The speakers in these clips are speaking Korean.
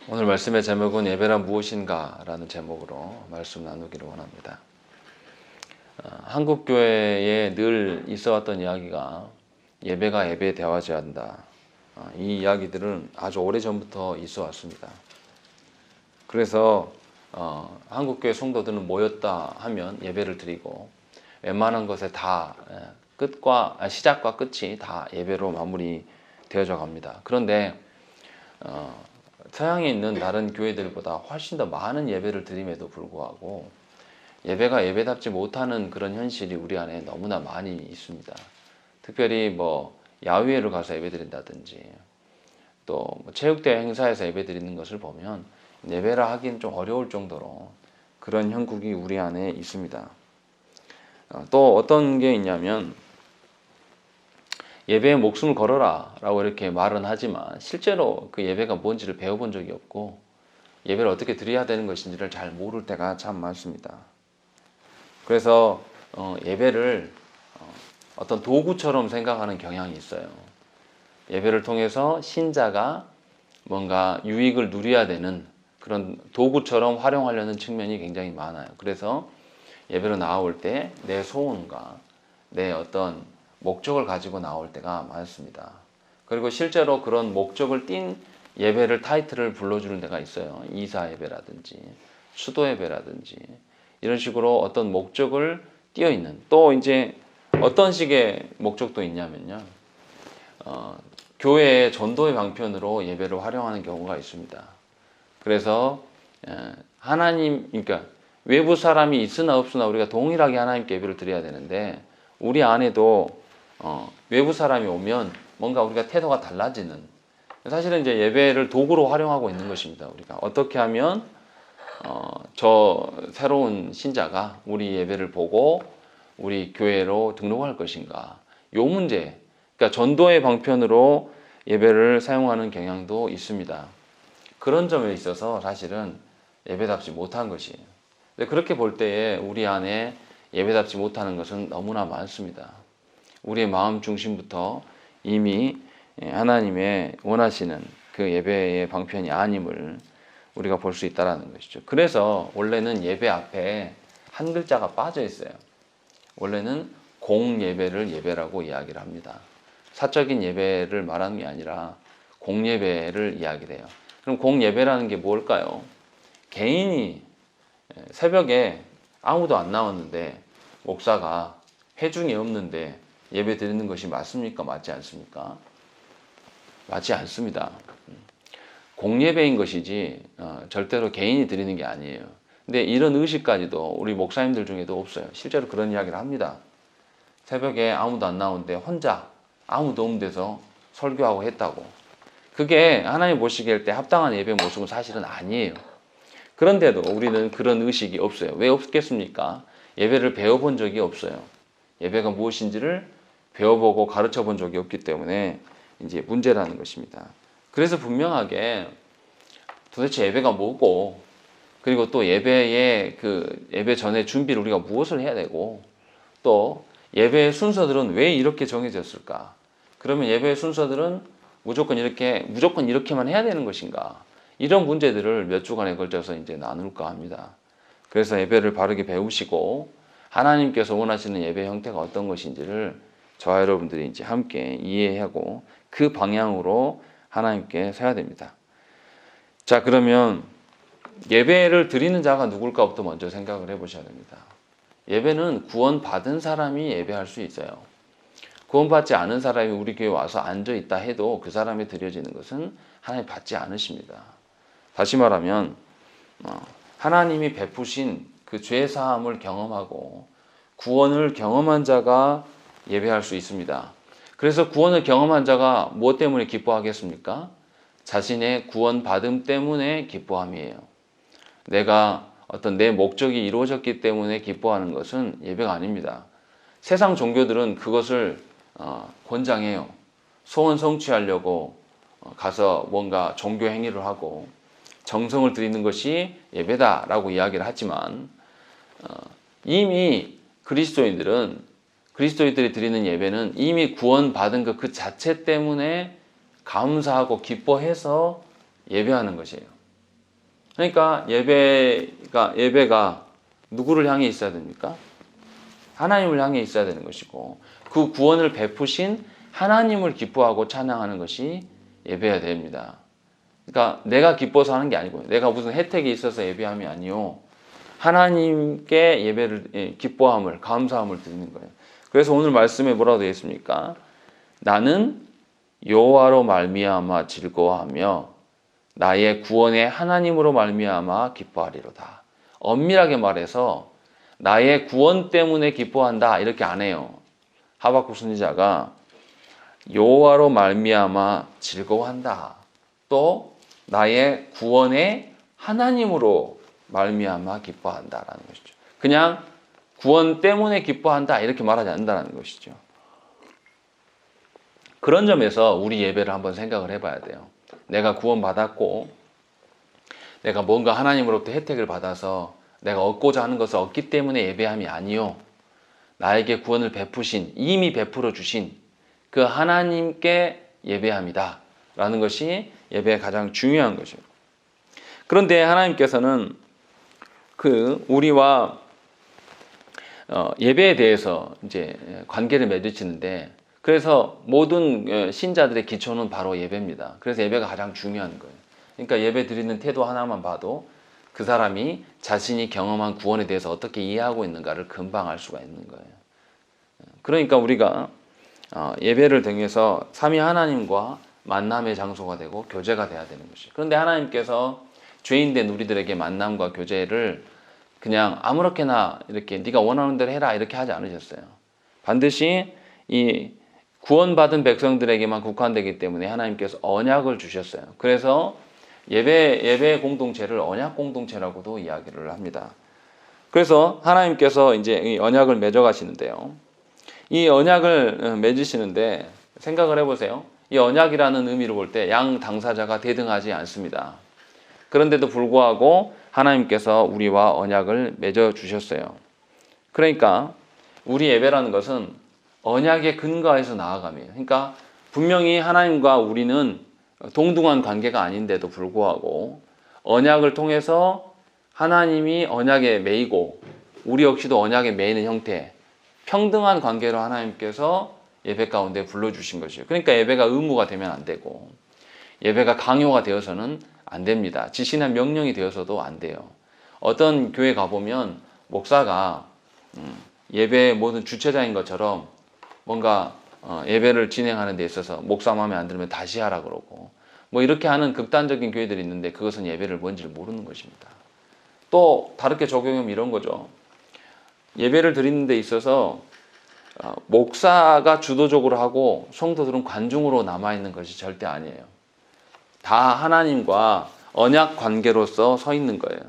오늘 말씀의 제목은 예배란 무엇인가 라는 제목으로 말씀 나누기를 원합니다. 한국 교회에 늘 있어왔던 이야기가 예배가 예배에 대화해야 한다. 이 이야기들은 아주 오래전부터 있어 왔습니다. 그래서 한국 교회 성도들은 모였다 하면 예배를 드리고 웬만한 것에 다 시작과 끝이 다 예배로 마무리되어져 갑니다. 그런데 서양에 있는 다른 교회들보다 훨씬 더 많은 예배를 드림에도 불구하고 예배가 예배답지 못하는 그런 현실이 우리 안에 너무나 많이 있습니다. 특별히 야외를 가서 예배 드린다든지 또 체육대회 행사에서 예배 드리는 것을 보면 예배라 하기는 좀 어려울 정도로 그런 형국이 우리 안에 있습니다. 또 어떤 게 있냐면 예배에 목숨을 걸어라 라고 이렇게 말은 하지만 실제로 그 예배가 뭔지를 배워본 적이 없고 예배를 어떻게 드려야 되는 것인지를 잘 모를 때가 참 많습니다. 그래서 예배를 어떤 도구처럼 생각하는 경향이 있어요. 예배를 통해서 신자가 뭔가 유익을 누려야 되는 그런 도구처럼 활용하려는 측면이 굉장히 많아요. 그래서 예배로 나올 때 내 소원과 내 어떤 목적을 가지고 나올 때가 많습니다. 그리고 실제로 그런 목적을 띤 예배를 타이틀을 불러주는 데가 있어요. 이사 예배라든지 수도 예배라든지 이런 식으로 어떤 목적을 띄어 있는, 또 이제 어떤 식의 목적도 있냐면요. 교회의 전도의 방편으로 예배를 활용하는 경우가 있습니다. 그래서 그러니까 외부 사람이 있으나 없으나 우리가 동일하게 하나님께 예배를 드려야 되는데 우리 안에도 외부 사람이 오면 뭔가 우리가 태도가 달라지는, 사실은 이제 예배를 도구로 활용하고 있는 것입니다. 우리가 어떻게 하면 저 새로운 신자가 우리 예배를 보고 우리 교회로 등록할 것인가, 요 문제, 그러니까 전도의 방편으로 예배를 사용하는 경향도 있습니다. 그런 점에 있어서 사실은 예배답지 못한 것이에요. 근데 그렇게 볼 때에 우리 안에 예배답지 못하는 것은 너무나 많습니다. 우리의 마음 중심부터 이미 하나님의 원하시는 그 예배의 방편이 아님을 우리가 볼 수 있다는 것이죠. 그래서 원래는 예배 앞에 한 글자가 빠져 있어요. 원래는 공예배를 예배라고 이야기를 합니다. 사적인 예배를 말하는 게 아니라 공예배를 이야기를 해요. 그럼 공예배라는 게 뭘까요? 개인이 새벽에 아무도 안 나왔는데 목사가 회중이 없는데 예배 드리는 것이 맞습니까? 맞지 않습니까? 맞지 않습니다. 공예배인 것이지 절대로 개인이 드리는 게 아니에요. 근데 이런 의식까지도 우리 목사님들 중에도 없어요. 실제로 그런 이야기를 합니다. 새벽에 아무도 안 나오는데 혼자 아무도 없는 데서 설교하고 했다고. 그게 하나님 보시기에 때 합당한 예배 모습은 사실은 아니에요. 그런데도 우리는 그런 의식이 없어요. 왜 없겠습니까? 예배를 배워본 적이 없어요. 예배가 무엇인지를 배워보고 가르쳐 본 적이 없기 때문에 이제 문제라는 것입니다. 그래서 분명하게 도대체 예배가 뭐고, 그리고 또 예배 전에 준비를 우리가 무엇을 해야 되고, 또 예배의 순서들은 왜 이렇게 정해졌을까? 그러면 예배의 순서들은 무조건 이렇게만 해야 되는 것인가? 이런 문제들을 몇 주간에 걸쳐서 이제 나눌까 합니다. 그래서 예배를 바르게 배우시고 하나님께서 원하시는 예배 형태가 어떤 것인지를 저와 여러분들이 이제 함께 이해하고 그 방향으로 하나님께 서야 됩니다. 자, 그러면 예배를 드리는 자가 누굴까부터 먼저 생각을 해보셔야 됩니다. 예배는 구원받은 사람이 예배할 수 있어요. 구원받지 않은 사람이 우리 교회에 와서 앉아있다 해도 그 사람이 드려지는 것은 하나님 받지 않으십니다. 다시 말하면 하나님이 베푸신 그 죄사함을 경험하고 구원을 경험한 자가 예배할 수 있습니다. 그래서 구원을 경험한 자가 무엇 때문에 기뻐하겠습니까? 자신의 구원받음 때문에 기뻐함이에요. 내가 내 목적이 이루어졌기 때문에 기뻐하는 것은 예배가 아닙니다. 세상 종교들은 그것을 권장해요. 소원 성취하려고 가서 뭔가 종교 행위를 하고 정성을 드리는 것이 예배다라고 이야기를 하지만 이미 그리스도인들이 드리는 예배는 이미 구원받은 그 자체 때문에 감사하고 기뻐해서 예배하는 것이에요. 그러니까 예배가 누구를 향해 있어야 됩니까? 하나님을 향해 있어야 되는 것이고, 그 구원을 베푸신 하나님을 기뻐하고 찬양하는 것이 예배여야 됩니다. 그러니까 내가 기뻐서 하는 게 아니고요. 내가 무슨 혜택이 있어서 예배함이 아니요. 하나님께 예배를, 기뻐함을, 감사함을 드리는 거예요. 그래서 오늘 말씀에 뭐라고 되어 있습니까? 나는 여호와로 말미암아 즐거워하며 나의 구원의 하나님으로 말미암아 기뻐하리로다. 엄밀하게 말해서 나의 구원 때문에 기뻐한다 이렇게 안 해요. 하박국 선지자가 여호와로 말미암아 즐거워한다. 또 나의 구원의 하나님으로 말미암아 기뻐한다라는 것이죠. 그냥 구원 때문에 기뻐한다 이렇게 말하지 않는다는 것이죠. 그런 점에서 우리 예배를 한번 생각을 해봐야 돼요. 내가 구원받았고 내가 뭔가 하나님으로부터 혜택을 받아서 내가 얻고자 하는 것을 얻기 때문에 예배함이 아니요. 나에게 구원을 베푸신, 이미 베풀어 주신 그 하나님께 예배함이다 라는 것이 예배의 가장 중요한 것이에요. 그런데 하나님께서는 우리와 예배에 대해서 이제 관계를 맺으시는데, 그래서 모든 신자들의 기초는 바로 예배입니다. 그래서 예배가 가장 중요한 거예요. 그러니까 예배 드리는 태도 하나만 봐도 그 사람이 자신이 경험한 구원에 대해서 어떻게 이해하고 있는가를 금방 알 수가 있는 거예요. 그러니까 우리가 예배를 통해서 삼위 하나님과 만남의 장소가 되고 교제가 돼야 되는 것이에요. 그런데 하나님께서 죄인된 우리들에게 만남과 교제를 그냥 아무렇게나 이렇게 네가 원하는 대로 해라 이렇게 하지 않으셨어요. 반드시 이 구원받은 백성들에게만 국한되기 때문에 하나님께서 언약을 주셨어요. 그래서 예배 공동체를 언약 공동체라고도 이야기를 합니다. 그래서 하나님께서 이제 이 언약을 맺어 가시는데요. 이 언약을 맺으시는데 생각을 해보세요. 이 언약이라는 의미로 볼 때 양 당사자가 대등하지 않습니다. 그런데도 불구하고 하나님께서 우리와 언약을 맺어 주셨어요. 그러니까 우리 예배라는 것은 언약의 근거에서 나아감이에요. 그러니까 분명히 하나님과 우리는 동등한 관계가 아닌데도 불구하고 언약을 통해서 하나님이 언약에 매이고 우리 역시도 언약에 매이는 형태, 평등한 관계로 하나님께서 예배 가운데 불러주신 것이에요. 그러니까 예배가 의무가 되면 안 되고 예배가 강요가 되어서는 안 됩니다. 지시나 명령이 되어서도 안 돼요. 어떤 교회 가보면 목사가 예배의 모든 주체자인 것처럼 뭔가 예배를 진행하는 데 있어서 목사 마음에 안 들면 다시 하라 그러고 뭐 이렇게 하는 극단적인 교회들이 있는데 그것은 예배를 뭔지를 모르는 것입니다. 또 다르게 적용하면 이런 거죠. 예배를 드리는 데 있어서 목사가 주도적으로 하고 성도들은 관중으로 남아있는 것이 절대 아니에요. 다 하나님과 언약 관계로서 서 있는 거예요.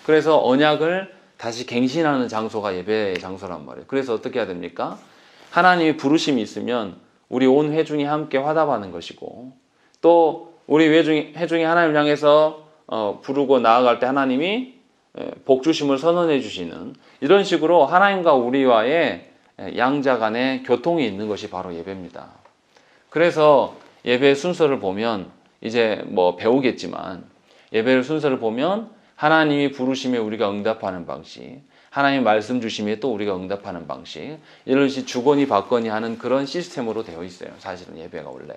그래서 언약을 다시 갱신하는 장소가 예배의 장소란 말이에요. 그래서 어떻게 해야 됩니까? 하나님이 부르심이 있으면 우리 온 회중이 함께 화답하는 것이고 또 우리 회중이 하나님을 향해서 부르고 나아갈 때 하나님이 복주심을 선언해 주시는 이런 식으로 하나님과 우리와의 양자 간의 교통이 있는 것이 바로 예배입니다. 그래서 예배의 순서를 보면 이제 뭐 배우겠지만 예배의 순서를 보면 하나님이 부르심에 우리가 응답하는 방식, 하나님 말씀 주심에 또 우리가 응답하는 방식, 이런 식으로 주거니 받거니 하는 그런 시스템으로 되어 있어요. 사실은 예배가 원래.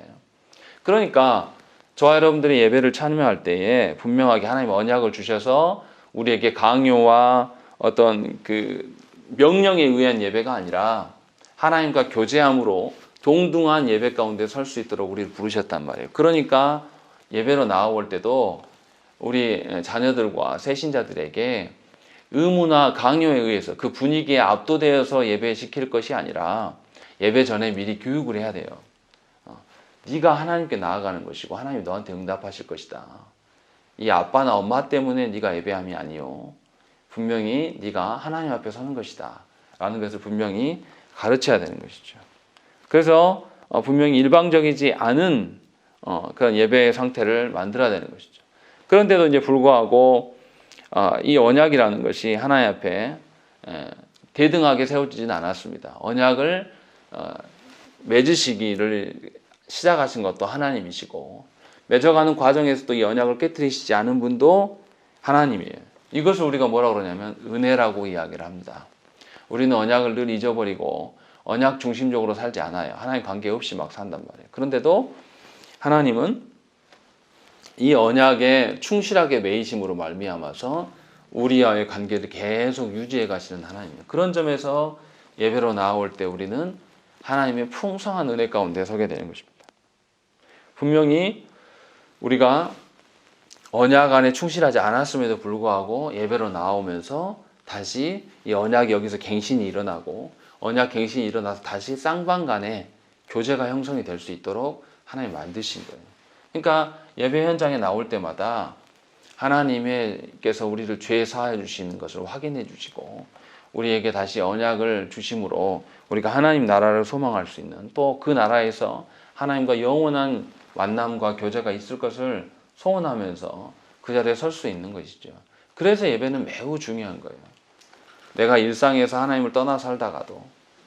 그러니까 저와 여러분들이 예배를 참여할 때에 분명하게 하나님 언약을 주셔서 우리에게 강요와 어떤 그 명령에 의한 예배가 아니라 하나님과 교제함으로 동등한 예배 가운데 설 수 있도록 우리를 부르셨단 말이에요. 그러니까 예배로 나아올 때도 우리 자녀들과 새신자들에게 의무나 강요에 의해서 그 분위기에 압도되어서 예배시킬 것이 아니라 예배 전에 미리 교육을 해야 돼요. 네가 하나님께 나아가는 것이고 하나님이 너한테 응답하실 것이다. 이 아빠나 엄마 때문에 네가 예배함이 아니요. 분명히 네가 하나님 앞에 서는 것이다. 라는 것을 분명히 가르쳐야 되는 것이죠. 그래서 분명히 일방적이지 않은 그런 예배의 상태를 만들어야 되는 것이죠. 그런데도 이제 불구하고 이 언약이라는 것이 하나님 앞에 대등하게 세워지진 않았습니다. 언약을 맺으시기를 시작하신 것도 하나님이시고 맺어가는 과정에서도 이 언약을 깨뜨리시지 않은 분도 하나님이에요. 이것을 우리가 뭐라고 그러냐면 은혜라고 이야기를 합니다. 우리는 언약을 늘 잊어버리고 언약 중심적으로 살지 않아요. 하나님 관계 없이 막 산단 말이에요. 그런데도 하나님은 이 언약에 충실하게 매이심으로 말미암아서 우리와의 관계를 계속 유지해 가시는 하나님이에요. 그런 점에서 예배로 나올 때 우리는 하나님의 풍성한 은혜 가운데 서게 되는 것입니다. 분명히 우리가 언약 안에 충실하지 않았음에도 불구하고 예배로 나오면서 다시 이 언약이 여기서 갱신이 일어나고 언약 갱신이 일어나서 다시 쌍방 간에 교제가 형성이 될 수 있도록 하나님 만드신 거예요. 그러니까 예배 현장에 나올 때마다 하나님께서 우리를 죄 사하여 주시는 것을 확인해 주시고 우리에게 다시 언약을 주심으로 우리가 하나님 나라를 소망할 수 있는 또 그 나라에서 하나님과 영원한 만남과 교제가 있을 것을 소원하면서 그 자리에 설 수 있는 것이죠. 그래서 예배는 매우 중요한 거예요. 내가 일상에서 하나님을 떠나 살다가도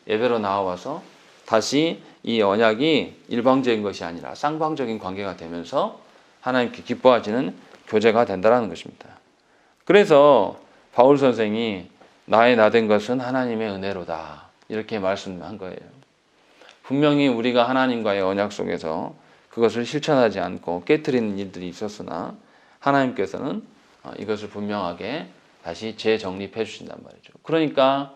예배로 나와서 다시 이 언약이 일방적인 것이 아니라 쌍방적인 관계가 되면서 하나님께 기뻐하시는 교제가 된다는 것입니다. 그래서 바울 선생이 나의 나된 것은 하나님의 은혜로다 이렇게 말씀한 거예요. 분명히 우리가 하나님과의 언약 속에서 그것을 실천하지 않고 깨트리는 일들이 있었으나 하나님께서는 이것을 분명하게 다시 재정립해 주신단 말이죠. 그러니까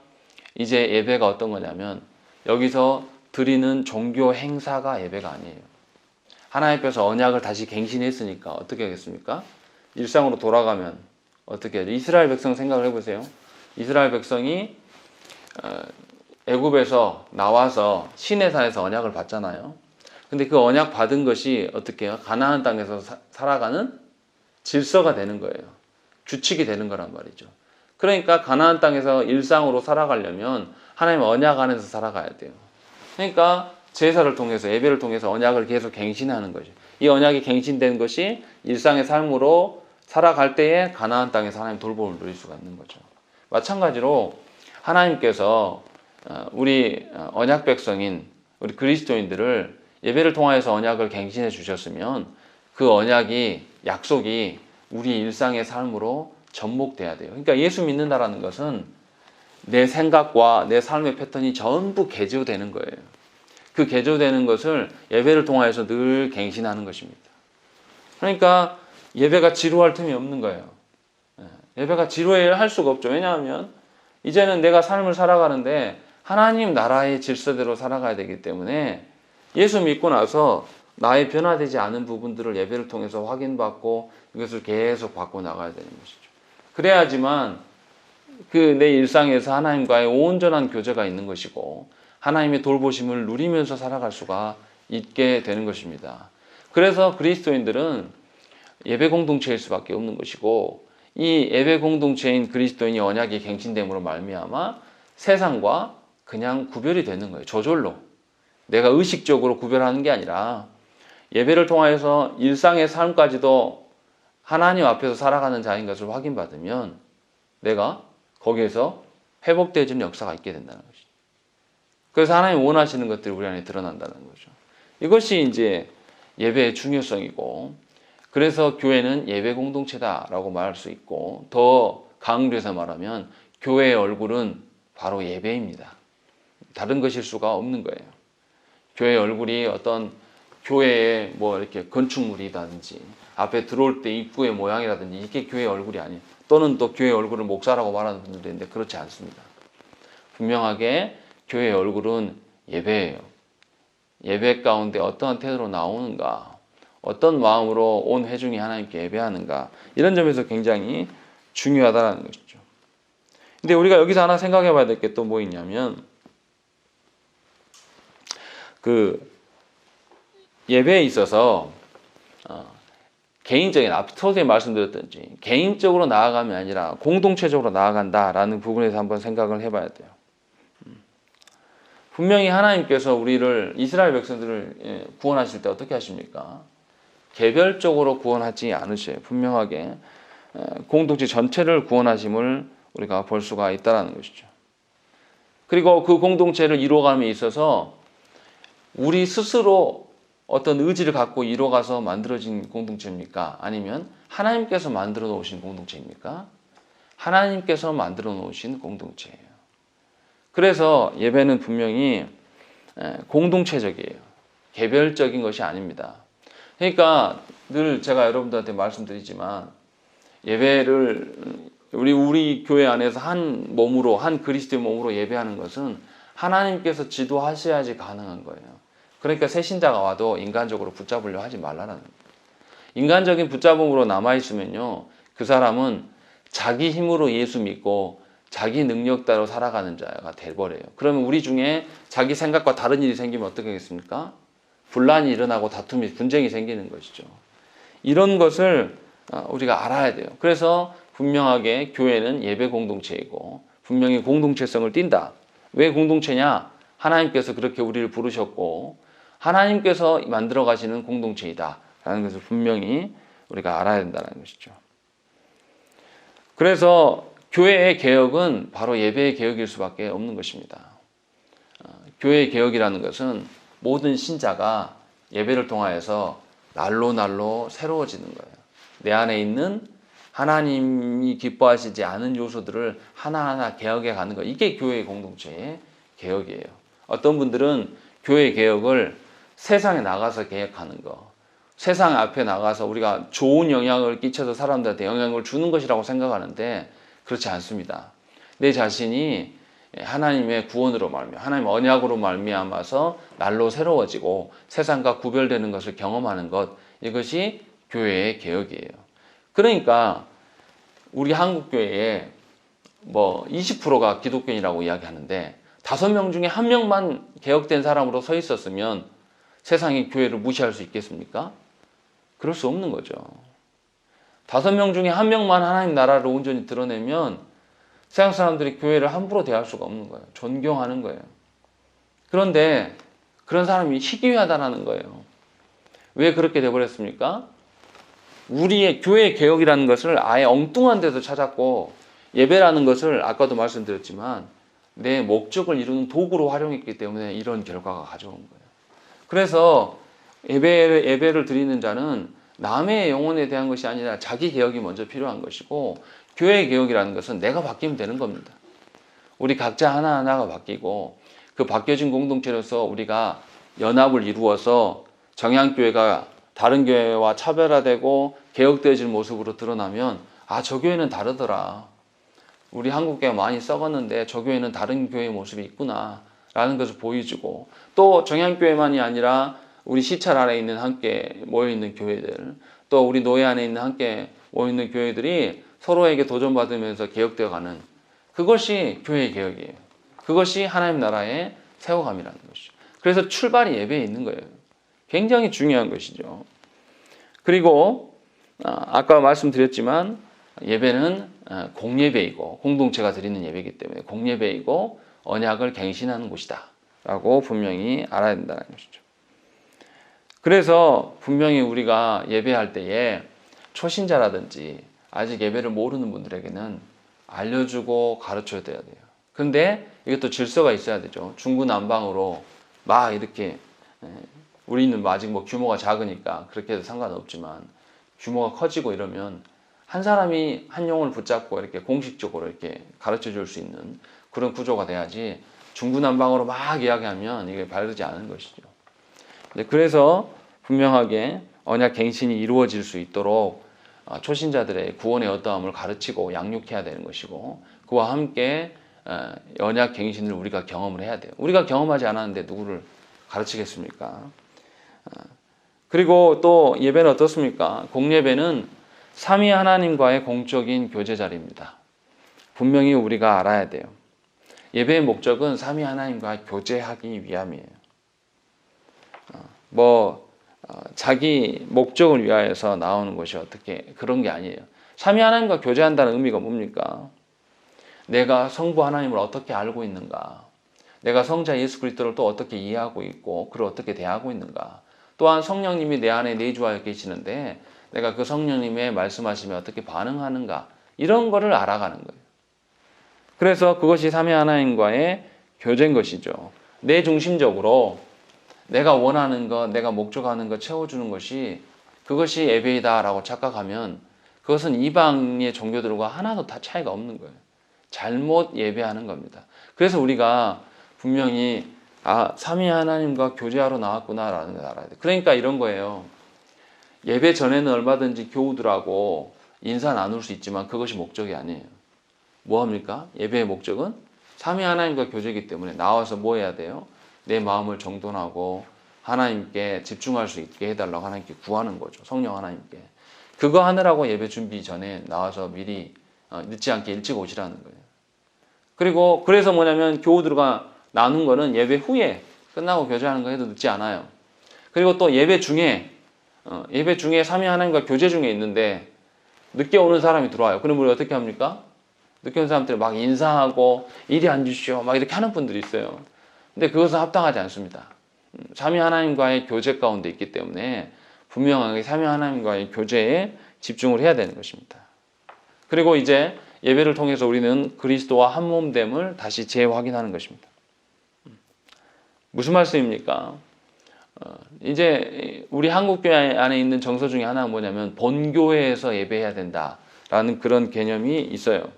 이제 예배가 어떤 거냐면 여기서 드리는 종교 행사가 예배가 아니에요. 하나님께서 언약을 다시 갱신했으니까 어떻게 하겠습니까? 일상으로 돌아가면 어떻게 해야죠? 이스라엘 백성 생각을 해보세요. 이스라엘 백성이 애굽에서 나와서 시내산에서 언약을 받잖아요. 근데 그 언약 받은 것이 어떻게 해요? 가나안 땅에서 살아가는 질서가 되는 거예요. 규칙이 되는 거란 말이죠. 그러니까 가나안 땅에서 일상으로 살아가려면 하나님 언약 안에서 살아가야 돼요. 그러니까 제사를 통해서 예배를 통해서 언약을 계속 갱신하는 거죠. 이 언약이 갱신된 것이 일상의 삶으로 살아갈 때에 가나안 땅에서 하나님 돌봄을 누릴 수가 있는 거죠. 마찬가지로 하나님께서 우리 언약 백성인 우리 그리스도인들을 예배를 통하여서 언약을 갱신해 주셨으면 그 언약이 약속이 우리 일상의 삶으로 접목돼야 돼요. 그러니까 예수 믿는다라는 것은 내 생각과 내 삶의 패턴이 전부 개조되는 거예요. 그 개조되는 것을 예배를 통하여서 늘 갱신하는 것입니다. 그러니까 예배가 지루할 틈이 없는 거예요. 예배가 지루해야 할 수가 없죠. 왜냐하면 이제는 내가 삶을 살아가는데 하나님 나라의 질서대로 살아가야 되기 때문에 예수 믿고 나서 나의 변화되지 않은 부분들을 예배를 통해서 확인받고 이것을 계속 받고 나가야 되는 것이죠. 그래야지만 그 내 일상에서 하나님과의 온전한 교제가 있는 것이고 하나님의 돌보심을 누리면서 살아갈 수가 있게 되는 것입니다. 그래서 그리스도인들은 예배 공동체일 수밖에 없는 것이고 이 예배 공동체인 그리스도인이 언약이 갱신됨으로 말미암아 세상과 그냥 구별이 되는 거예요. 저절로. 내가 의식적으로 구별하는 게 아니라 예배를 통하여서 일상의 삶까지도 하나님 앞에서 살아가는 자인 것을 확인받으면 내가 거기에서 회복되어지는 역사가 있게 된다는 것이죠. 그래서 하나님 원하시는 것들이 우리 안에 드러난다는 거죠. 이것이 이제 예배의 중요성이고 그래서 교회는 예배 공동체다라고 말할 수 있고 더 강조해서 말하면 교회의 얼굴은 바로 예배입니다. 다른 것일 수가 없는 거예요. 교회의 얼굴이 어떤 교회의 뭐 이렇게 건축물이라든지 앞에 들어올 때 입구의 모양이라든지 이게 교회의 얼굴이 아니에요. 또는 또 교회의 얼굴을 목사라고 말하는 분들도 있는데 그렇지 않습니다. 분명하게 교회의 얼굴은 예배예요. 예배 가운데 어떠한 태도로 나오는가, 어떤 마음으로 온 회중이 하나님께 예배하는가 이런 점에서 굉장히 중요하다는 것이죠. 근데 우리가 여기서 하나 생각해 봐야 될 게 또 뭐 있냐면 그 예배에 있어서 개인적인 앞서서 말씀드렸던지 개인적으로 나아감이 아니라 공동체적으로 나아간다라는 부분에서 한번 생각을 해봐야 돼요. 분명히 하나님께서 우리를 이스라엘 백성들을 구원하실 때 어떻게 하십니까? 개별적으로 구원하지 않으셔요. 분명하게 공동체 전체를 구원하심을 우리가 볼 수가 있다는 것이죠. 그리고 그 공동체를 이루어감에 있어서 우리 스스로 어떤 의지를 갖고 이뤄가서 만들어진 공동체입니까? 아니면 하나님께서 만들어 놓으신 공동체입니까? 하나님께서 만들어 놓으신 공동체예요. 그래서 예배는 분명히 공동체적이에요. 개별적인 것이 아닙니다. 그러니까 늘 제가 여러분들한테 말씀드리지만 예배를 우리 교회 안에서 한 몸으로, 한 그리스도의 몸으로 예배하는 것은 하나님께서 지도하셔야지 가능한 거예요. 그러니까 새 신자가 와도 인간적으로 붙잡으려 하지 말라는 거예요. 인간적인 붙잡음으로 남아있으면요, 그 사람은 자기 힘으로 예수 믿고 자기 능력대로 살아가는 자가 돼버려요. 그러면 우리 중에 자기 생각과 다른 일이 생기면 어떻게 하겠습니까? 분란이 일어나고 다툼이, 분쟁이 생기는 것이죠. 이런 것을 우리가 알아야 돼요. 그래서 분명하게 교회는 예배 공동체이고 분명히 공동체성을 띈다. 왜 공동체냐? 하나님께서 그렇게 우리를 부르셨고 하나님께서 만들어 가시는 공동체이다 라는 것을 분명히 우리가 알아야 된다는 것이죠. 그래서 교회의 개혁은 바로 예배의 개혁일 수밖에 없는 것입니다. 교회의 개혁이라는 것은 모든 신자가 예배를 통하여서 날로 새로워지는 거예요. 내 안에 있는 하나님이 기뻐하시지 않은 요소들을 하나하나 개혁해 가는 거. 이게 교회의 공동체의 개혁이에요. 어떤 분들은 교회 개혁을 세상에 나가서 개혁하는 거. 세상 앞에 나가서 우리가 좋은 영향을 끼쳐서 사람들한테 영향을 주는 것이라고 생각하는데 그렇지 않습니다. 내 자신이 하나님의 구원으로 말미암아 하나님 언약으로 말미암아서 날로 새로워지고 세상과 구별되는 것을 경험하는 것, 이것이 교회의 개혁이에요. 그러니까 우리 한국 교회에 뭐 20%가 기독교인이라고 이야기하는데 5명 중에 1명만 개혁된 사람으로 서 있었으면 세상이 교회를 무시할 수 있겠습니까? 그럴 수 없는 거죠. 5명 중에 1명만 하나님 나라를 온전히 드러내면 세상 사람들이 교회를 함부로 대할 수가 없는 거예요. 존경하는 거예요. 그런데 그런 사람이 희귀하다는 거예요. 왜 그렇게 돼버렸습니까? 우리의 교회 개혁이라는 것을 아예 엉뚱한 데서 찾았고 예배라는 것을 아까도 말씀드렸지만 내 목적을 이루는 도구로 활용했기 때문에 이런 결과가 가져온 거예요. 그래서 예배를 드리는 자는 남의 영혼에 대한 것이 아니라 자기 개혁이 먼저 필요한 것이고 교회 개혁이라는 것은 내가 바뀌면 되는 겁니다. 우리 각자 하나하나가 바뀌고 그 바뀌어진 공동체로서 우리가 연합을 이루어서 정향교회가 다른 교회와 차별화되고 개혁되어질 모습으로 드러나면 아, 저 교회는 다르더라. 우리 한국교회가 많이 썩었는데 저 교회는 다른 교회의 모습이 있구나 라는 것을 보여주고 또 정향교회만이 아니라 우리 시찰 안에 있는 함께 모여있는 교회들 또 우리 노예 안에 있는 함께 모여있는 교회들이 서로에게 도전받으면서 개혁되어가는 그것이 교회의 개혁이에요. 그것이 하나님 나라의 세워감이라는 것이죠. 그래서 출발이 예배에 있는 거예요. 굉장히 중요한 것이죠. 그리고 아까 말씀드렸지만 예배는 공예배이고 공동체가 드리는 예배이기 때문에 공예배이고 언약을 갱신하는 곳이다 라고 분명히 알아야 된다는 것이죠. 그래서 분명히 우리가 예배할 때에 초신자라든지 아직 예배를 모르는 분들에게는 알려주고 가르쳐야 돼요. 그런데 이것도 질서가 있어야 되죠. 중구난방으로 막 이렇게 우리는 아직 뭐 규모가 작으니까 그렇게 해도 상관없지만 규모가 커지고 이러면 한 사람이 한 영혼을 붙잡고 이렇게 공식적으로 이렇게 가르쳐 줄 수 있는 그런 구조가 돼야지 중구난방으로 막 이야기하면 이게 바르지 않은 것이죠. 그래서 분명하게 언약 갱신이 이루어질 수 있도록 초신자들의 구원의 어떠함을 가르치고 양육해야 되는 것이고 그와 함께 언약 갱신을 우리가 경험을 해야 돼요. 우리가 경험하지 않았는데 누구를 가르치겠습니까? 그리고 또 예배는 어떻습니까? 공예배는 삼위 하나님과의 공적인 교제 자리입니다. 분명히 우리가 알아야 돼요. 예배의 목적은 삼위 하나님과 교제하기 위함이에요. 자기 목적을 위하여서 나오는 것이 어떻게 그런 게 아니에요. 삼위 하나님과 교제한다는 의미가 뭡니까? 내가 성부 하나님을 어떻게 알고 있는가? 내가 성자 예수 그리스도를 또 어떻게 이해하고 있고 그를 어떻게 대하고 있는가? 또한 성령님이 내 안에 내주하여 계시는데 내가 그 성령님의 말씀하심에 어떻게 반응하는가? 이런 거를 알아가는 거예요. 그래서 그것이 삼위 하나님과의 교제인 것이죠. 내 중심적으로 내가 원하는 것, 내가 목적하는 것 채워주는 것이 그것이 예배이다라고 착각하면 그것은 이방의 종교들과 하나도 다 차이가 없는 거예요. 잘못 예배하는 겁니다. 그래서 우리가 분명히 삼위 하나님과 교제하러 나왔구나라는 걸 알아야 돼요. 그러니까 이런 거예요. 예배 전에는 얼마든지 교우들하고 인사 나눌 수 있지만 그것이 목적이 아니에요. 뭐합니까? 예배의 목적은 삼위 하나님과 교제이기 때문에 나와서 뭐 해야 돼요? 내 마음을 정돈하고 하나님께 집중할 수 있게 해달라고 하나님께 구하는 거죠. 성령 하나님께. 그거 하느라고 예배 준비 전에 나와서 미리 늦지 않게 일찍 오시라는 거예요. 그리고 그래서 뭐냐면 교우들과 나눈 거는 예배 후에 끝나고 교제하는 거 해도 늦지 않아요. 그리고 또 예배 중에 삼위 하나님과 교제 중에 있는데 늦게 오는 사람이 들어와요. 그럼 우리 어떻게 합니까? 늦게 오는 사람들이 막 인사하고 이리 앉으시오 막 이렇게 하는 분들이 있어요. 근데 그것은 합당하지 않습니다. 삼위 하나님과의 교제 가운데 있기 때문에 분명하게 삼위 하나님과의 교제에 집중을 해야 되는 것입니다. 그리고 이제 예배를 통해서 우리는 그리스도와 한 몸됨을 다시 재확인하는 것입니다. 무슨 말씀입니까? 이제 우리 한국교회 안에 있는 정서 중에 하나가 뭐냐면 본교회에서 예배해야 된다라는 그런 개념이 있어요.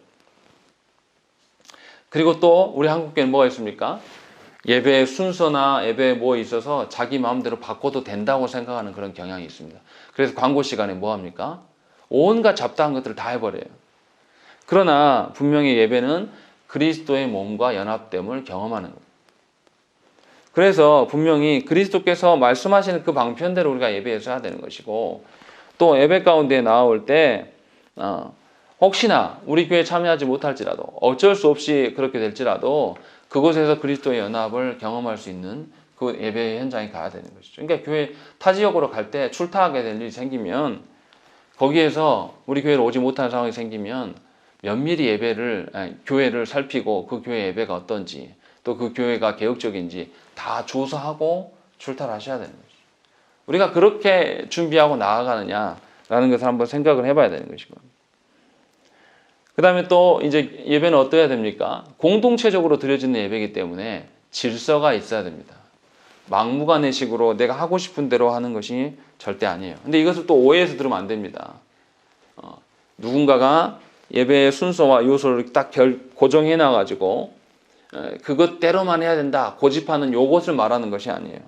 그리고 또 우리 한국교회는 뭐가 있습니까? 예배 순서나 예배에 뭐 있어서 자기 마음대로 바꿔도 된다고 생각하는 그런 경향이 있습니다. 그래서 광고 시간에 뭐 합니까? 온갖 잡다한 것들을 다 해버려요. 그러나 분명히 예배는 그리스도의 몸과 연합됨을 경험하는 겁니다. 그래서 분명히 그리스도께서 말씀하시는 그 방편대로 우리가 예배에서 해야 되는 것이고 또 예배 가운데 나올 때 혹시나 우리 교회에 참여하지 못할지라도 어쩔 수 없이 그렇게 될지라도 그곳에서 그리스도의 연합을 경험할 수 있는 그 예배 현장에 가야 되는 것이죠. 그러니까 교회 타 지역으로 갈 때 출타하게 될 일이 생기면 거기에서 우리 교회로 오지 못하는 상황이 생기면 면밀히 교회를 살피고 그 교회 예배가 어떤지 또 그 교회가 개혁적인지 다 조사하고 출타를 하셔야 되는 거죠. 우리가 그렇게 준비하고 나아가느냐라는 것을 한번 생각을 해봐야 되는 것이고. 그 다음에 또 이제 예배는 어떠해야 됩니까? 공동체적으로 드려지는 예배이기 때문에 질서가 있어야 됩니다. 막무가내식으로 내가 하고 싶은 대로 하는 것이 절대 아니에요. 근데 이것을 또 오해해서 들으면 안 됩니다. 누군가가 예배의 순서와 요소를 딱 고정해 놔가지고 그것대로만 해야 된다 고집하는 요것을 말하는 것이 아니에요.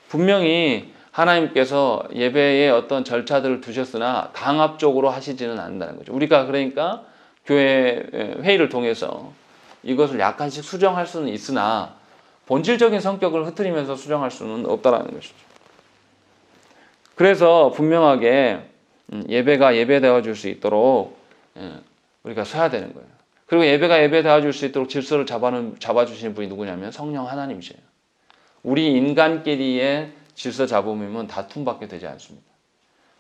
분명히 하나님께서 예배에 어떤 절차들을 두셨으나 강압적으로 하시지는 않는다는 거죠. 우리가 그러니까 교회 회의를 통해서 이것을 약간씩 수정할 수는 있으나 본질적인 성격을 흐트리면서 수정할 수는 없다라는 것이죠. 그래서 분명하게 예배가 예배되어 줄 수 있도록 우리가 서야 되는 거예요. 그리고 예배가 예배되어 줄 수 있도록 질서를 잡아주시는 분이 누구냐면 성령 하나님이세요. 우리 인간끼리의 질서 잡음이면 다툼밖에 되지 않습니다.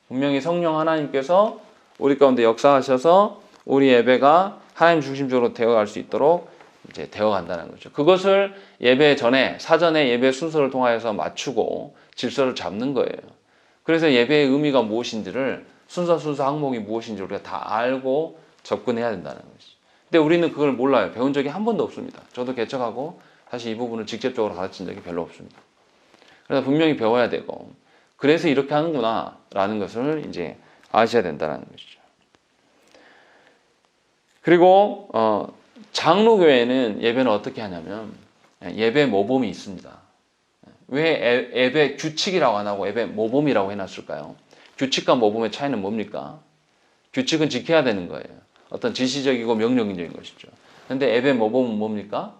분명히 성령 하나님께서 우리 가운데 역사하셔서 우리 예배가 하나님 중심적으로 되어갈 수 있도록 이제 되어간다는 거죠. 그것을 예배 전에 사전에 예배 순서를 통하여서 맞추고 질서를 잡는 거예요. 그래서 예배의 의미가 무엇인지를 순서 항목이 무엇인지 우리가 다 알고 접근해야 된다는 것이죠. 근데 우리는 그걸 몰라요. 배운 적이 한 번도 없습니다. 저도 개척하고 사실 이 부분을 직접적으로 가르친 적이 별로 없습니다. 그래서 분명히 배워야 되고 그래서 이렇게 하는구나 라는 것을 이제 아셔야 된다는 것이죠. 그리고 장로교회는 예배는 어떻게 하냐면 예배 모범이 있습니다. 왜 예배 규칙이라고 안 하고 예배 모범이라고 해놨을까요? 규칙과 모범의 차이는 뭡니까? 규칙은 지켜야 되는 거예요. 어떤 지시적이고 명령적인 것이죠. 그런데 예배 모범은 뭡니까?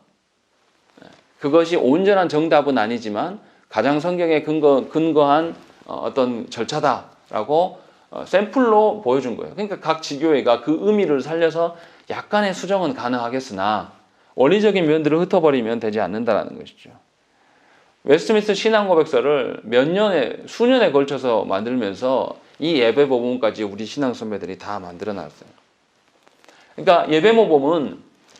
그것이 온전한 정답은 아니지만 가장 성경에 근거한 어떤 절차다라고 샘플로 보여준 거예요. 그러니까 각 지교회가 그 의미를 살려서 약간의 수정은 가능하겠으나 원리적인 면들을 흩어버리면 되지 않는다라는 것이죠. 웨스트민스터 신앙고백서를 수년에 걸쳐서 만들면서 이 예배 모범까지 우리 신앙 선배들이 다 만들어 놨어요. 그러니까 예배 모범은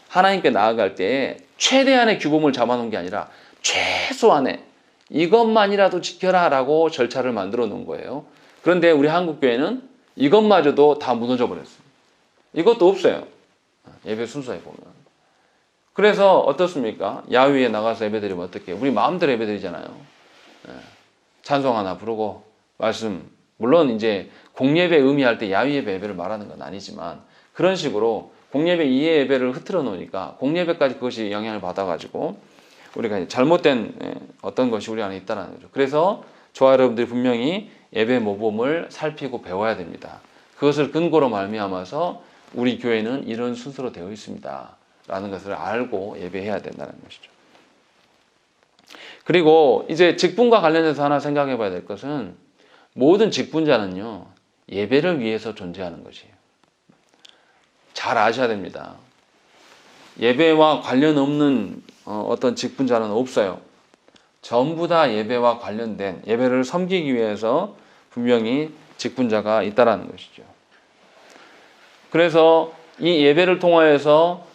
하나님께 나아갈 때 최대한의 규범을 잡아놓은 게 아니라 최소한의 이것만이라도 지켜라라고 절차를 만들어 놓은 거예요. 그런데 우리 한국교회는 이것마저도 다 무너져 버렸어요. 이것도 없어요. 예배 순서에 보면. 그래서 어떻습니까? 야외에 나가서 예배드리면 어떻게 해요? 우리 마음대로 예배드리잖아요. 찬송 하나 부르고 말씀, 물론 이제 공예배 의미할 때 야외예배 예배를 말하는 건 아니지만 그런 식으로 공예배 이해 예배를 흐트러 놓으니까 공예배까지 그것이 영향을 받아가지고 우리가 잘못된 어떤 것이 우리 안에 있다는 거죠. 그래서 저와 여러분들이 분명히 예배 모범을 살피고 배워야 됩니다. 그것을 근거로 말미암아서 우리 교회는 이런 순서로 되어 있습니다 라는 것을 알고 예배해야 된다는 것이죠. 그리고 이제 직분과 관련해서 하나 생각해 봐야 될 것은 모든 직분자는요 예배를 위해서 존재하는 것이에요. 잘 아셔야 됩니다. 예배와 관련 없는 어떤 직분자는 없어요. 전부 다 예배와 관련된 예배를 섬기기 위해서 분명히 직분자가 있다라는 것이죠. 그래서 이 예배를 통하여서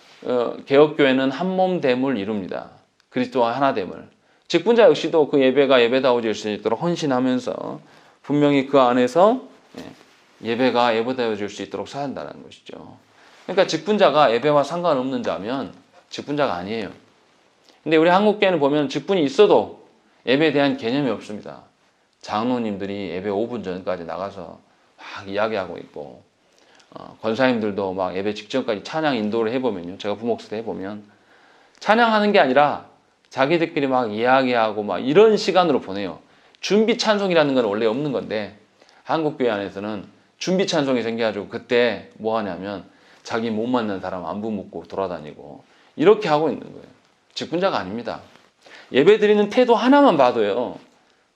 개혁교회는 한몸됨을 이룹니다. 그리스도와 하나됨을. 직분자 역시도 그 예배가 예배다워질 수 있도록 헌신하면서 분명히 그 안에서 예배가 예배다워질 수 있도록 사야 한다는 것이죠. 그러니까 직분자가 예배와 상관없는 자면 직분자가 아니에요. 근데 우리 한국교회는 보면 직분이 있어도 예배에 대한 개념이 없습니다. 장로님들이 예배 5분 전까지 나가서 막 이야기하고 있고 권사님들도 막 예배 직전까지 찬양 인도를 해보면요. 제가 부목사 때 해보면 찬양하는 게 아니라 자기들끼리 막 이야기하고 막 이런 시간으로 보내요. 준비 찬송이라는 건 원래 없는 건데 한국교회 안에서는 준비 찬송이 생겨가지고 그때 뭐 하냐면 자기 못 만난 사람 안부 묻고 돌아다니고 이렇게 하고 있는 거예요. 직분자가 아닙니다. 예배 드리는 태도 하나만 봐도요.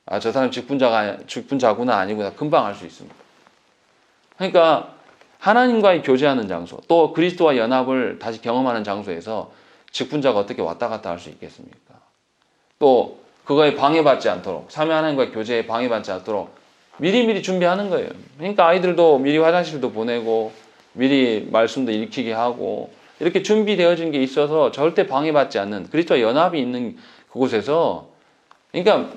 아, 저 사람 직분자구나 아니구나 금방 알 수 있습니다. 그러니까 하나님과의 교제하는 장소, 또 그리스도와 연합을 다시 경험하는 장소에서 직분자가 어떻게 왔다 갔다 할 수 있겠습니까? 또 그거에 방해받지 않도록, 삼위 하나님과의 교제에 방해받지 않도록 미리미리 준비하는 거예요. 그러니까 아이들도 미리 화장실도 보내고 미리 말씀도 읽히게 하고 이렇게 준비되어진 게 있어서 절대 방해받지 않는 그리스도와 연합이 있는 그곳에서 그러니까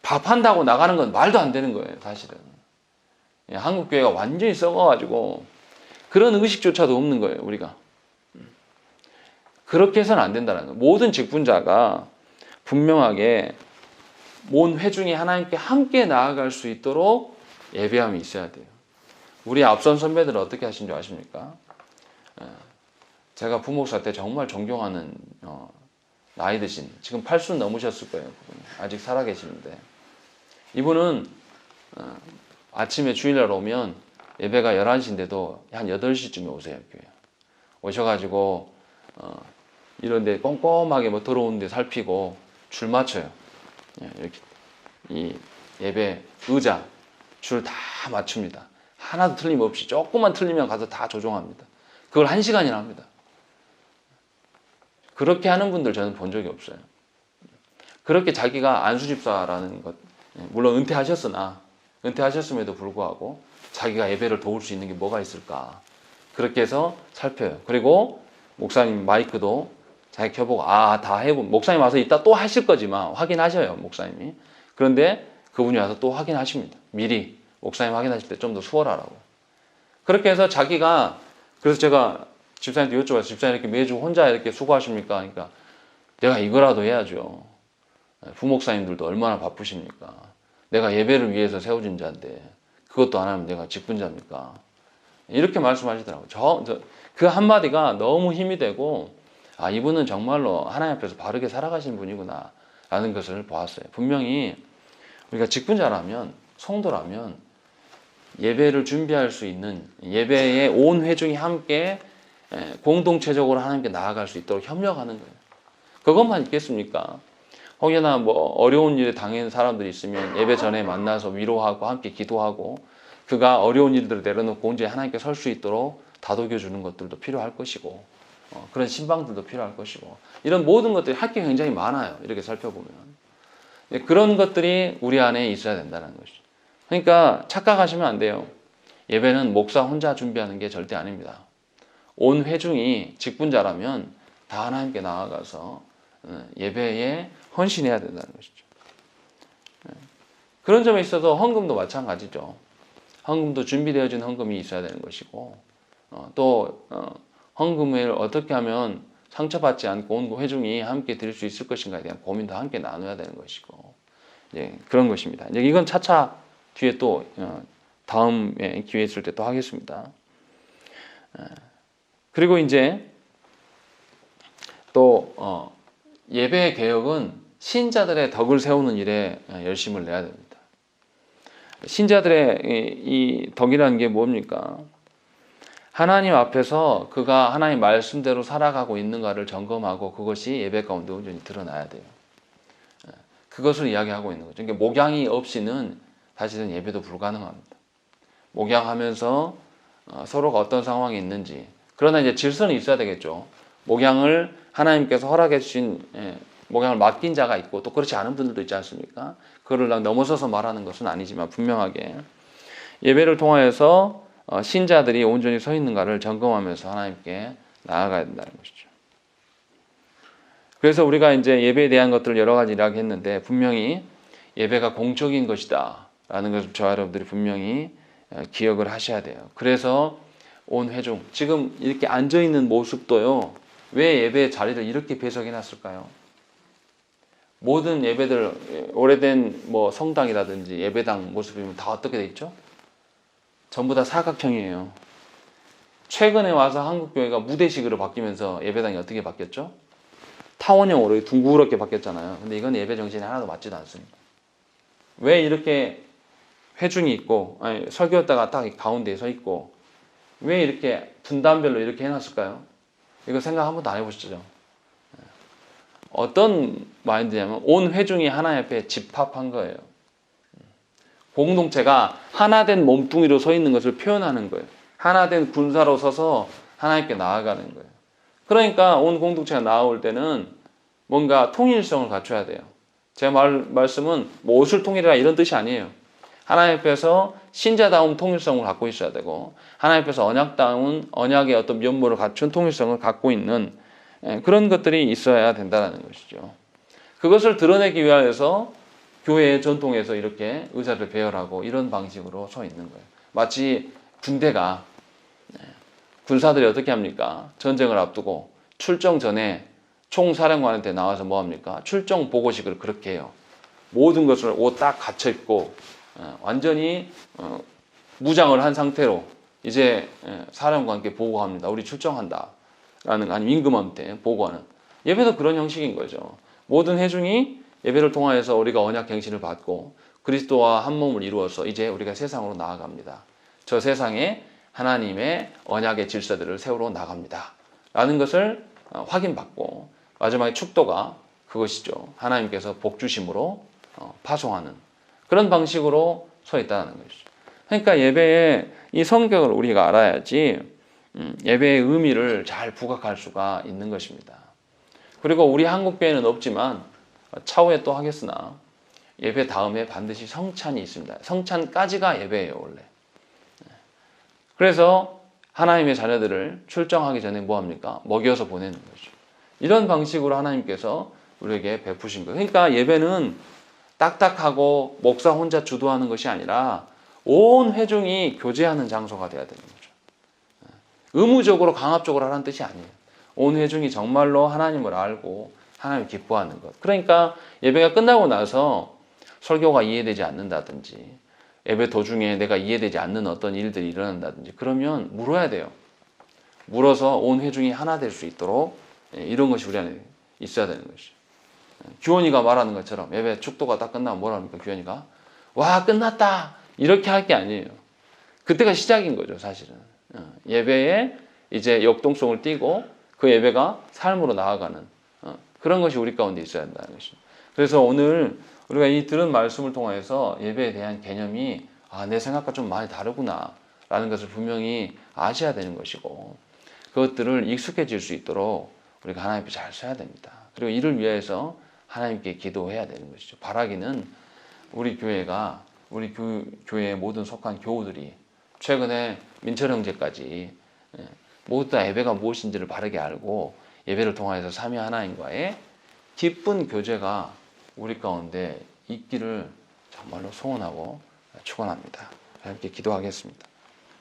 밥한다고 나가는 건 말도 안 되는 거예요. 사실은. 한국 교회가 완전히 썩어가지고 그런 의식조차도 없는 거예요. 우리가. 그렇게 해서는 안 된다는 거예요. 모든 직분자가 분명하게 온 회중이 하나님께 함께 나아갈 수 있도록 예배함이 있어야 돼요. 우리 앞선 선배들은 어떻게 하신 줄 아십니까? 제가 부목사 때 정말 존경하는 나이 드신 지금 80 넘으셨을 거예요. 그분이. 아직 살아계시는데 이분은 아침에 주일날 오면 예배가 11시인데도 한 8시쯤에 오세요. 교회. 오셔가지고 이런데 꼼꼼하게 뭐 들어오는데 살피고 줄 맞춰요. 이렇게 이 예배 의자 줄 다 맞춥니다. 하나도 틀림없이 조금만 틀리면 가서 다 조정합니다. 그걸 1시간이나 합니다. 그렇게 하는 분들 저는 본 적이 없어요. 그렇게 자기가 안수집사라는 것, 물론 은퇴하셨음에도 불구하고 자기가 예배를 도울 수 있는 게 뭐가 있을까. 그렇게 해서 살펴요. 그리고 목사님 마이크도 자기 켜보고 다 해보면 목사님 와서 이따 또 하실 거지만 확인하셔요. 목사님이. 그런데 그분이 와서 또 확인하십니다. 미리 목사님 확인하실 때 좀 더 수월하라고. 그렇게 해서 자기가 그래서 제가 집사님한테 여쭤봐서 집사님 이렇게 매주 혼자 이렇게 수고하십니까? 그러니까 내가 이거라도 해야죠. 부목사님들도 얼마나 바쁘십니까? 내가 예배를 위해서 세워진 자인데 그것도 안 하면 내가 직분자입니까? 이렇게 말씀하시더라고요. 그 한마디가 너무 힘이 되고 이분은 정말로 하나님 앞에서 바르게 살아가시는 분이구나 라는 것을 보았어요. 분명히 우리가 직분자라면 성도라면 예배를 준비할 수 있는 예배에 온 회중이 함께 공동체적으로 하나님께 나아갈 수 있도록 협력하는 거예요. 그것만 있겠습니까? 혹여나 뭐 어려운 일에 당한 사람들이 있으면 예배 전에 만나서 위로하고 함께 기도하고 그가 어려운 일들을 내려놓고 온전히 하나님께 설 수 있도록 다독여 주는 것들도 필요할 것이고 그런 신방들도 필요할 것이고 이런 모든 것들이 할 게 굉장히 많아요. 이렇게 살펴보면 그런 것들이 우리 안에 있어야 된다는 것이죠. 그러니까 착각하시면 안 돼요. 예배는 목사 혼자 준비하는 게 절대 아닙니다. 온 회중이 직분자라면 다 하나님께 나아가서 예배에 헌신해야 된다는 것이죠. 그런 점에 있어서 헌금도 마찬가지죠. 헌금도 준비되어진 헌금이 있어야 되는 것이고 또 헌금을 어떻게 하면 상처받지 않고 온 회중이 함께 드릴 수 있을 것인가에 대한 고민도 함께 나눠야 되는 것이고 그런 것입니다. 이제 이건 차차 뒤에 또 다음에 기회 있을 때 또 하겠습니다. 그리고 이제 또 예배 개혁은 신자들의 덕을 세우는 일에 열심을 내야 됩니다. 신자들의 이 덕이라는 게 뭡니까? 하나님 앞에서 그가 하나님 말씀대로 살아가고 있는가를 점검하고 그것이 예배 가운데 온전히 드러나야 돼요. 그것을 이야기하고 있는 거죠. 그러니까 목양이 없이는 사실은 예배도 불가능합니다. 목양하면서 서로가 어떤 상황이 있는지, 그러나 이제 질서는 있어야 되겠죠. 목양을 하나님께서 허락해 주신 목양을 맡긴 자가 있고 또 그렇지 않은 분들도 있지 않습니까? 그걸 넘어서서 말하는 것은 아니지만 분명하게 예배를 통하여서 신자들이 온전히 서 있는가를 점검하면서 하나님께 나아가야 된다는 것이죠. 그래서 우리가 이제 예배에 대한 것들을 여러 가지 이야기했는데 분명히 예배가 공적인 것이다 라는 것을 저와 여러분들이 분명히 기억을 하셔야 돼요. 그래서 온 회중 지금 이렇게 앉아있는 모습도요, 왜 예배의 자리를 이렇게 배석해 놨을까요? 모든 예배들 오래된 뭐 성당이라든지 예배당 모습이면 다 어떻게 돼 있죠? 전부 다 사각형이에요. 최근에 와서 한국교회가 무대식으로 바뀌면서 예배당이 어떻게 바뀌었죠? 타원형으로 둥그렇게 바뀌었잖아요. 근데 이건 예배 정신이 하나도 맞지도 않습니다. 왜 이렇게 회중이 있고 설교였다가 딱 가운데에 서 있고 왜 이렇게 분단별로 이렇게 해놨을까요? 이거 생각 한 번도 안 해보시죠? 어떤 마인드냐면 온 회중이 하나 옆에 집합한 거예요. 공동체가 하나된 몸뚱이로 서 있는 것을 표현하는 거예요. 하나된 군사로 서서 하나님께 나아가는 거예요. 그러니까 온 공동체가 나아올 때는 뭔가 통일성을 갖춰야 돼요. 제 말씀은 뭐 옷을 통일해라 이런 뜻이 아니에요. 하나님 앞에서 신자다운 통일성을 갖고 있어야 되고 하나님 앞에서 언약다운 언약의 어떤 면모를 갖춘 통일성을 갖고 있는 그런 것들이 있어야 된다는 것이죠. 그것을 드러내기 위해서 교회의 전통에서 이렇게 의자를 배열하고 이런 방식으로 서 있는 거예요. 마치 군대가 군사들이 어떻게 합니까? 전쟁을 앞두고 출정 전에 총사령관한테 나와서 뭐 합니까? 출정 보고식을 그렇게 해요. 모든 것을 옷 딱 갖춰 입고 완전히 무장을 한 상태로 이제 사령관께 보고합니다. 우리 출정한다. 라는 아니 임금한테 보고하는 예배도 그런 형식인 거죠. 모든 회중이 예배를 통하여서 우리가 언약 갱신을 받고 그리스도와 한 몸을 이루어서 이제 우리가 세상으로 나아갑니다. 저 세상에 하나님의 언약의 질서들을 세우러 나갑니다. 라는 것을 확인받고 마지막에 축도가 그것이죠. 하나님께서 복 주심으로 파송하는 그런 방식으로 서 있다는 것이죠. 그러니까 예배의 이 성격을 우리가 알아야지 예배의 의미를 잘 부각할 수가 있는 것입니다. 그리고 우리 한국교회는 없지만 차후에 또 하겠으나 예배 다음에 반드시 성찬이 있습니다. 성찬까지가 예배예요, 원래. 그래서 하나님의 자녀들을 출정하기 전에 뭐 합니까? 먹여서 보내는 거죠. 이런 방식으로 하나님께서 우리에게 베푸신 거예요. 그러니까 예배는 딱딱하고 목사 혼자 주도하는 것이 아니라 온 회중이 교제하는 장소가 되어야 되는 거죠. 의무적으로 강압적으로 하라는 뜻이 아니에요. 온 회중이 정말로 하나님을 알고 하나님을 기뻐하는 것. 그러니까 예배가 끝나고 나서 설교가 이해되지 않는다든지 예배 도중에 내가 이해되지 않는 어떤 일들이 일어난다든지 그러면 물어야 돼요. 물어서 온 회중이 하나 될 수 있도록 이런 것이 우리 안에 있어야 되는 것이죠. 규원이가 말하는 것처럼 예배 축도가 딱 끝나면 뭐라 합니까? 규원이가 와 끝났다 이렇게 할 게 아니에요. 그때가 시작인 거죠, 사실은. 예배에 이제 역동성을 띠고 그 예배가 삶으로 나아가는 그런 것이 우리 가운데 있어야 한다는 것이죠. 그래서 오늘 우리가 이 들은 말씀을 통해서 예배에 대한 개념이 내 생각과 좀 많이 다르구나 라는 것을 분명히 아셔야 되는 것이고 그것들을 익숙해질 수 있도록 우리가 하나님 앞에 잘 서야 됩니다. 그리고 이를 위해서 하나님께 기도해야 되는 것이죠. 바라기는 우리 교회가 우리 교회의 모든 속한 교우들이 최근에 민철 형제까지 모두 다 예배가 무엇인지를 바르게 알고 예배를 통하여서 삼위 하나님과의 기쁜 교제가 우리 가운데 있기를 정말로 소원하고 축원합니다. 함께 기도하겠습니다.